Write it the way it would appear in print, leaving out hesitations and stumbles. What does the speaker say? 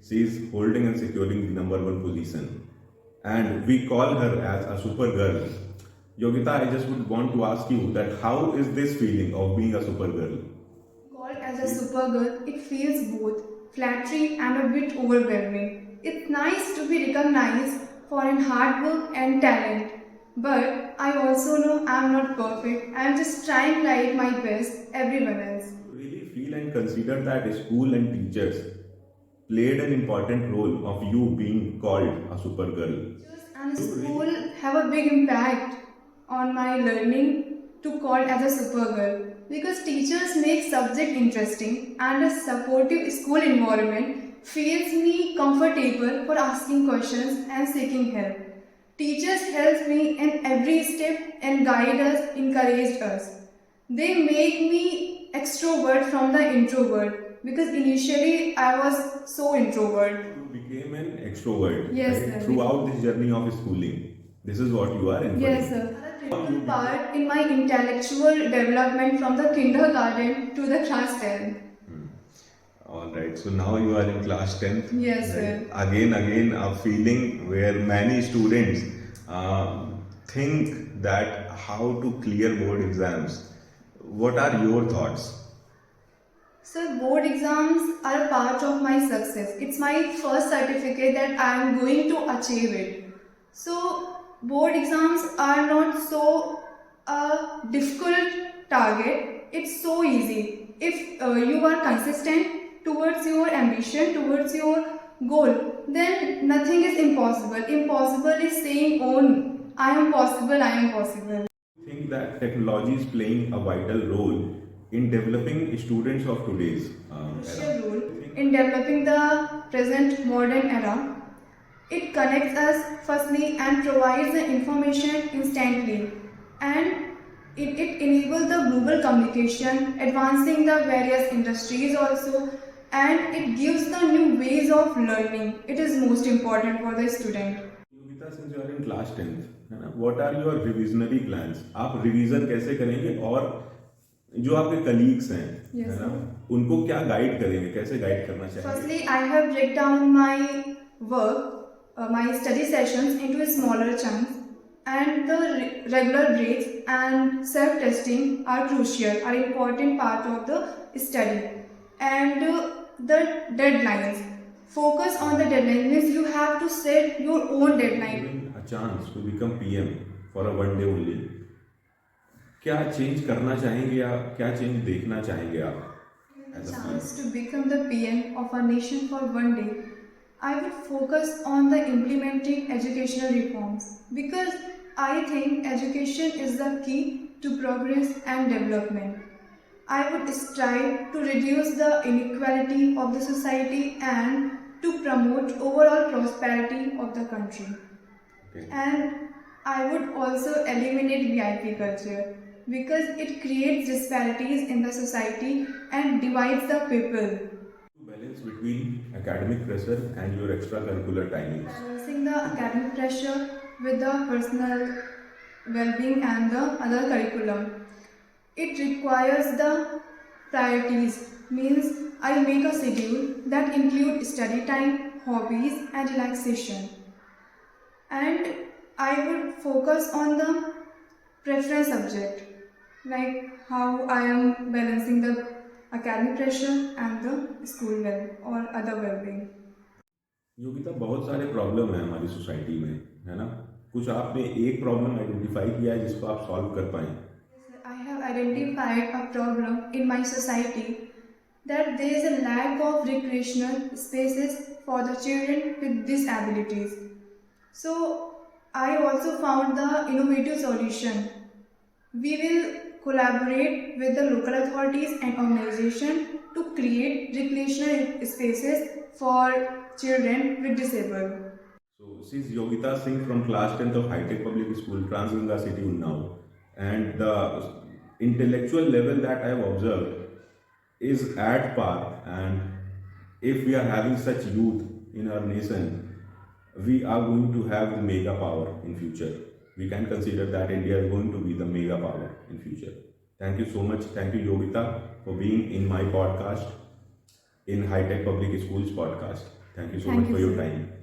she is holding and securing the number one position. And we call her as a super girl. Yogita, I just would want to ask you that how is this feeling of being a super girl? Called as a supergirl, it feels both flattery and a bit overwhelming. It's nice to be recognized for in hard work and talent, but I also know I'm not perfect. I'm just trying like my best, everyone else. Really feel and consider that school and teachers played an important role of you being called a super girl. Teachers and school have a big impact on my learning to call as a supergirl because teachers make subject interesting and a supportive school environment feels me comfortable for asking questions and seeking help. Teachers help me in every step and guide us, encourage us. They make me extrovert from the introvert because initially I was so introvert. You became an extrovert, Yes, right? sir. Throughout this journey of schooling. This is what you are inferring. Yes, sir. A critical part in my intellectual development from the kindergarten to the class 10. All right. So now you are in class 10th. Yes, right? sir. Again, a feeling where many students think that how to clear board exams. What are your thoughts? So board exams are a part of my success. It's my first certificate that I am going to achieve it. So board exams are not so difficult target. It's so easy. If you are consistent towards your ambition, towards your goal, then nothing is impossible. Impossible is saying on I am possible, I am possible. Think that technology is playing a vital role in developing students of today's Crucial era. role in developing the present modern era. It connects us firstly and provides the information instantly, and it enables the global communication, advancing the various industries also, and it gives the new ways of learning. It is most important for the student. Yogita, since you are in class 10th, है ना, what are your revisionary plans? आप revision कैसे करेंगे और जो आपके colleagues हैं, Yes, है ना, sir. उनको क्या गाइड करेंगे, कैसे गाइड करना चाहिए? Firstly, I have break down my work, my study sessions into smaller chunks, and the regular breaks and self-testing are crucial, are important part of the study. And the deadlines. Focus on the deadline means you have to set your own deadline. Given a chance to become PM for a one day only, क्या change करना चाहेंगे या क्या change देखना चाहेंगे आप? Given the chance to become the PM of a nation for one day, I would focus on the implementing educational reforms because I think education is the key to progress and development. I would strive to reduce the inequality of the society and to promote overall prosperity of the country. Okay. And I would also eliminate VIP culture because it creates disparities in the society and divides the people. Balance between academic pressure and your extracurricular timings. Balancing the academic pressure with the personal well-being and the other curriculum. It requires the priorities, means I make a schedule that include study time, hobbies and relaxation. And I would focus on the preference subject, like how I am balancing the academic pressure and the school well or other well-being. Yogita, बहुत सारे problem है हमारी society में, है ना? कुछ आपने एक प्रॉब्लम आइडेंटिफाई किया है जिसको आप सॉल्व कर पाए? I have identified a problem in my society that there is a lack of recreational spaces for the children with disabilities. So I also found the innovative solution. We will collaborate with the local authorities and organizations to create recreational spaces for children with disability. So, she's Yogita Singh from class 10th of High Tech Public School, Transganga City, Unnao. And the intellectual level that I have observed is at par. And if we are having such youth in our nation, we are going to have the mega power in future. We can consider that India is going to be the mega power in future. Thank you so much. Thank you, Yogita, for being in my podcast, in High Tech Public Schools podcast. Thank you so Thank much you, for your sir. time.